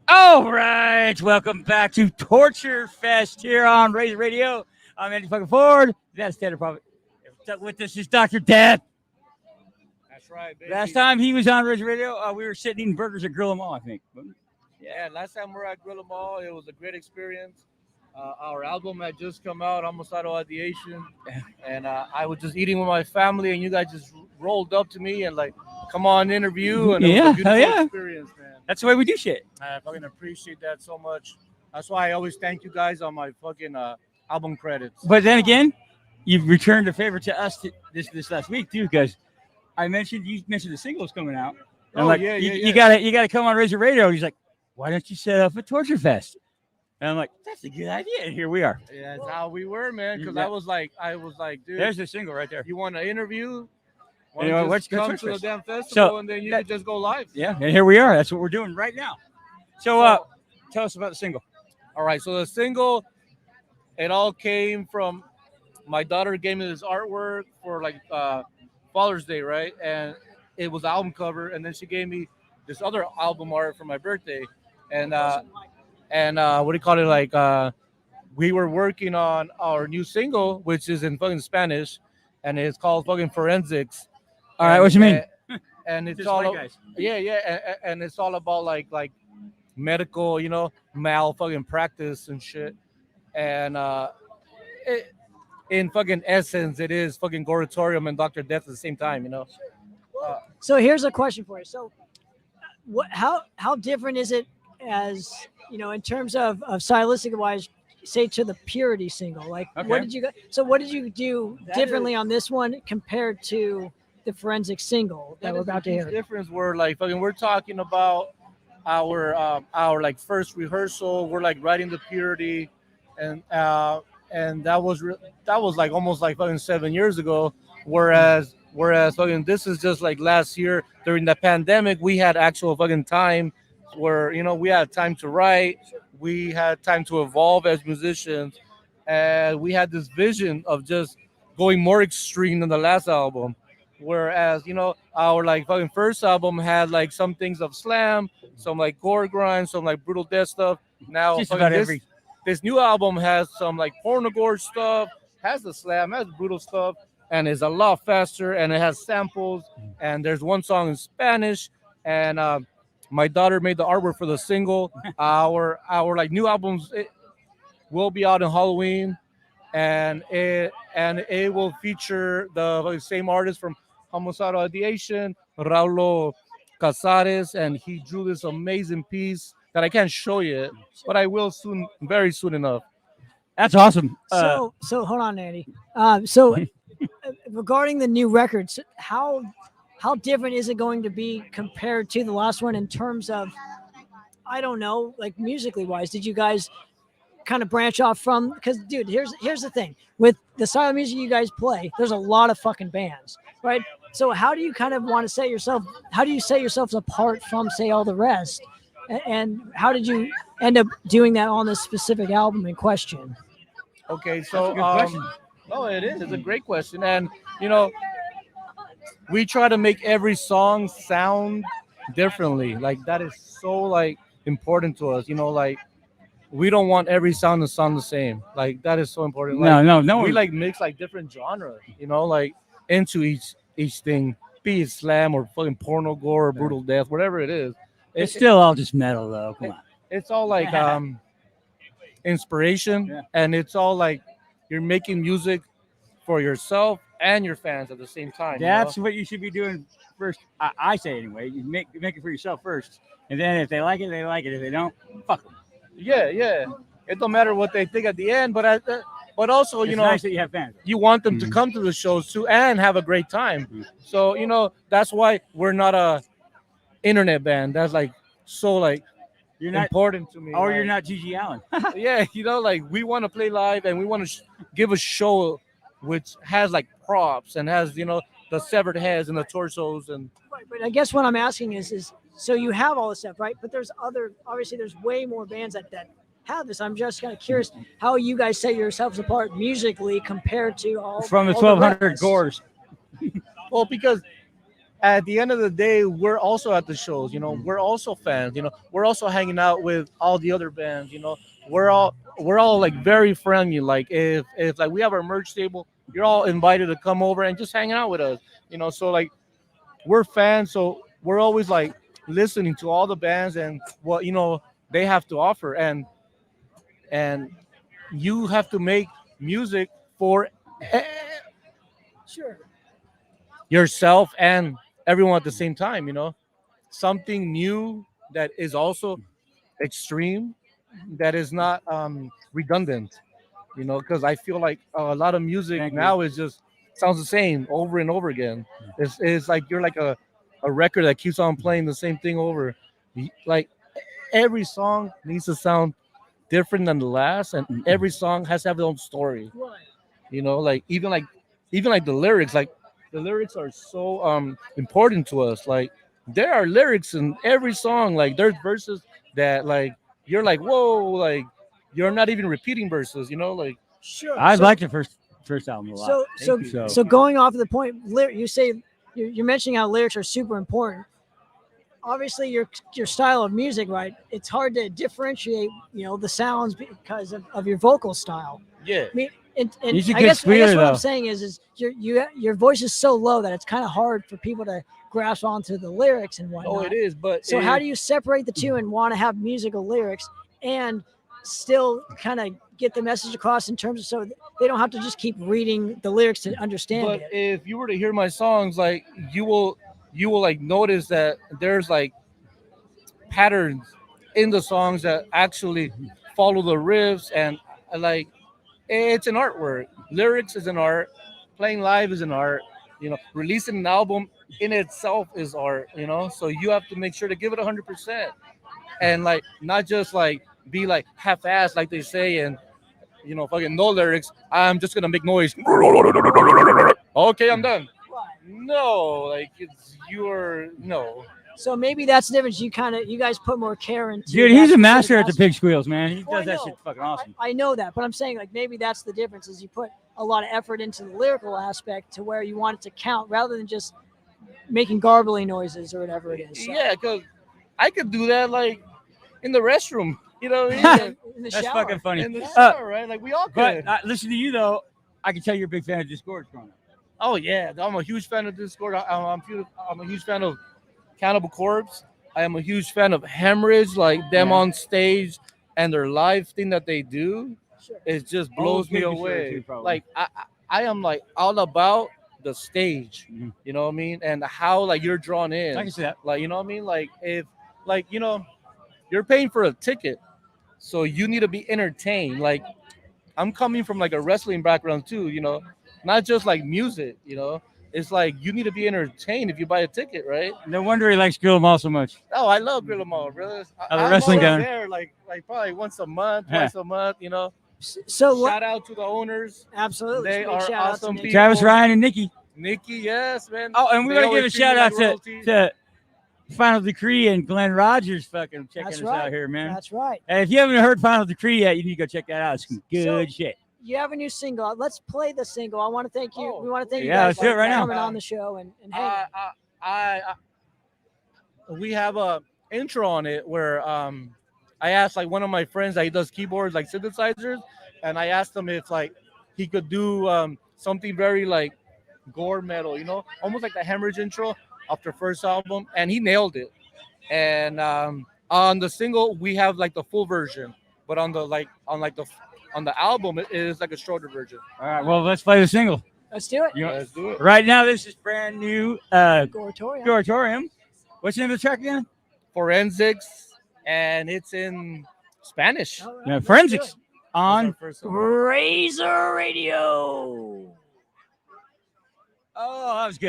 All right, welcome back to Torture Fest here on Razor Radio. I'm Andy fucking Ford. That's Tanner Prophet. With us is Dr. Death. That's right, baby. Last time he was on Razor Radio, we were sitting eating burgers at Grill 'em All, I think. Yeah, last time we were at Grill 'em All, it was a great experience. Our album had just come out, Homicidal Ideation, and I was just eating with my family, and you guys just rolled up to me and like, come on, interview, and it Yeah, was a beautiful hell yeah. experience, man. That's the way we do shit. I fucking appreciate that so much. That's why I always thank you guys on my fucking album credits. But then again, you've returned a favor to us this last week too, because you mentioned the singles coming out. And Oh, you yeah. gotta come on Razor Radio. And he's like, why don't you set up a Torture Fest? And I'm like, that's a good idea. And here we are. Yeah, that's how we were, man. Because Yeah. I was like, dude, There's the single right there. you want to interview? Why You don't know, you let's just go come Torch to the Fest. damn festival, So, and then you that- can just go live. Yeah, and here we are. That's what we're doing right now. So, tell us about the single. All right, so the single, it all came from my daughter gave me this artwork for like Father's Day, right? And it was album cover, and then she gave me this other album art for my birthday, and what do you call it? Like we were working on our new single, which is in fucking Spanish, and it's called fucking Forensics. All right, what you mean? And it's Just all white guys. and it's all about like medical, mal fucking practice and shit. And in fucking essence, it is fucking Goratorium and Dr. Death at the same time. So here's a question for you. So, how different is it as in terms of stylistic wise, say to the Purity single? Like, Okay. what did you do differently on this one compared to the Forensic single that we're about to The hear? difference were like fucking we're talking about our like first rehearsal. We're like writing the Purity, and that was like almost like fucking 7 years ago. Whereas fucking this is just like last year during the pandemic, we had actual fucking time where we had time to write, we had time to evolve as musicians, and we had this vision of just going more extreme than the last album. Whereas our like fucking first album had like some things of slam, some like gore grind, some like brutal death stuff. Now Just fucking about every. this new album has some like porno gore stuff, has the slam, has brutal stuff, and is a lot faster, and it has samples, and there's one song in Spanish, and my daughter made the artwork for the single. Our like new albums will be out in Halloween, and it will feature the same artist from Homicidal Ideation, Raulo Casares, and he drew this amazing piece that I can't show yet, but I will soon, very soon enough. That's awesome. So hold on, Andy. So regarding the new records, how different is it going to be compared to the last one in terms of, I don't know, like musically wise? Did you guys kind of branch off from? Because dude, here's the thing with the style of music you guys play. There's a lot of fucking bands, right? So how do you kind of want to set yourself? How do you set yourselves apart from, say, all the rest? And how did you end up doing that on this specific album in question? Okay, so That's a good question. no, it is. It's a great question, and we try to make every song sound differently. Like that is so like important to us. Like we don't want every sound to sound the same. Like that is so important. Like, no. we like mix like different genres. Like into each thing, be it slam or fucking porno gore or brutal death, whatever it is. It's still all just metal, though. Come on. It's all like inspiration, Yeah. and it's all like you're making music for yourself and your fans at the same time. That's what you should be doing first. I say anyway. You make it for yourself first, and then if they like it, they like it. If they don't, fuck them. Yeah. It don't matter what they think at the end, but also It's nice that you have fans. you want them to come to the shows too and have a great time. Mhm. So that's why we're not a internet band. That's like so like You're not, important to me. or you're like- not Gigi Allen. Yeah, like we want to play live and we want to give a show which has like props and has the severed heads and the torsos and Right, but I guess what I'm asking is so you have all this stuff, right? But there's obviously there's way more bands that have this. I'm just kind of curious how you guys set yourselves apart musically compared to all From the all 1,200 rest. gores. well because at the end of the day, we're also at the shows. You know, we're also fans. You know, we're also hanging out with all the other bands. You know, we're all like very friendly. Like if like we have our merch table, you're all invited to come over and just hang out with us. You know, so like we're fans, so we're always like listening to all the bands and what they have to offer, and you have to make music for Sure. yourself and everyone at the same time. Something new that is also extreme, that is not redundant. Because I feel like a lot of music Thank you. now is just sounds the same over and over again. It's like you're like a record that keeps on playing the same thing over. Like every song needs to sound different than the last, and every song has to have its own story. Right. Like even like the lyrics are so important to us. Like there are lyrics in every song. Like there's verses that like you're like, whoa, like you're not even repeating verses. Like Sure. I So- like the first album a lot. So going off of the point, you say you're mentioning how lyrics are super important. Obviously, your style of music, right? It's hard to differentiate, the sounds because of your vocal style. yeah, I mean, and He's a I good guess squealer, what I'm though. saying is your voice is so low that it's kind of hard for people to grasp onto the lyrics and whatnot. oh it is. But So how do you separate the two and want to have musical lyrics and still kind of get the message across in terms of so they don't have to just keep reading the lyrics to understand But it? if you were to hear my songs, like you will like notice that there's like patterns in the songs that actually follow the riffs, and like it's an artwork. Lyrics is an art. Playing live is an art. Releasing an album in itself is art. So you have to make sure to give it 100%, and like not just like be like half-assed like they say, and fucking no lyrics. I'm just gonna make noise. Okay, I'm done. No, like it's your no. So maybe that's the difference. You guys put more care into. Dude, that he's a specific master at the aspect. pig squeals, man. He Well, I does that know. shit fucking awesome. I know that, but I'm saying like maybe that's the difference is you put a lot of effort into the lyrical aspect to where you want it to count rather than just making garbling noises or whatever it is. So, Yeah, because I could do that like in the restroom. in the That's shower. fucking funny. In the shower, right? Like we all could. But listen to you though. I can tell you're a big fan of Discord growing up. Oh yeah, I'm a huge fan of Discord. I'm a huge fan of Cannibal Corpse. I am a huge fan of Hemorrhage, like them Yeah. on stage and their live thing that they do. Sure. It just Oh, blows me Baby Shark away. too, probably. Like I am like all about the stage. Mhm. You know what I mean? And how like you're drawn in. I can see that. Like, you know what I mean? Like if like you're paying for a ticket, so you need to be entertained. Like I'm coming from like a wrestling background too, not just like music, It's like you need to be entertained if you buy a ticket, right? No wonder he likes Grill 'Em All so much. Oh, I love Grill 'Em All, brother. Oh, the I'm wrestling always guy. there like probably once a month, Yeah. twice a month, So what? Shout out to the owners. Absolutely. They Big are shout out to awesome Nick. people. Travis, Ryan, and Nikki. Nikki, yes, man. Oh, and we're They gonna give a always treat me shout out like royalty. to Final Decree and Glenn Rogers fucking checking That's us right. out here, man. That's right. And if you haven't heard Final Decree yet, you need to go check that out. It's some good shit. You have a new single out. Let's play the single. I want to thank you. Oh. We want to thank you Yeah, guys let's do it for right now. coming on the show and hanging. We have a intro on it where I asked like one of my friends that he does keyboards like synthesizers, and I asked him if like he could do something very like gore metal, almost like the Hemorrhage intro off their first album, and he nailed it. And on the single we have like the full version, but on the album it is like a shorter version. All right, well, let's play the single. Let's do it. You know, Let's do it. right now, this is brand new Goratorium. Oratorium. What's the name of the track again? Forensics, and it's in Spanish. All right, Yeah, let's do Forensics it. on. That's our first one. Razor Radio. Oh, that was good.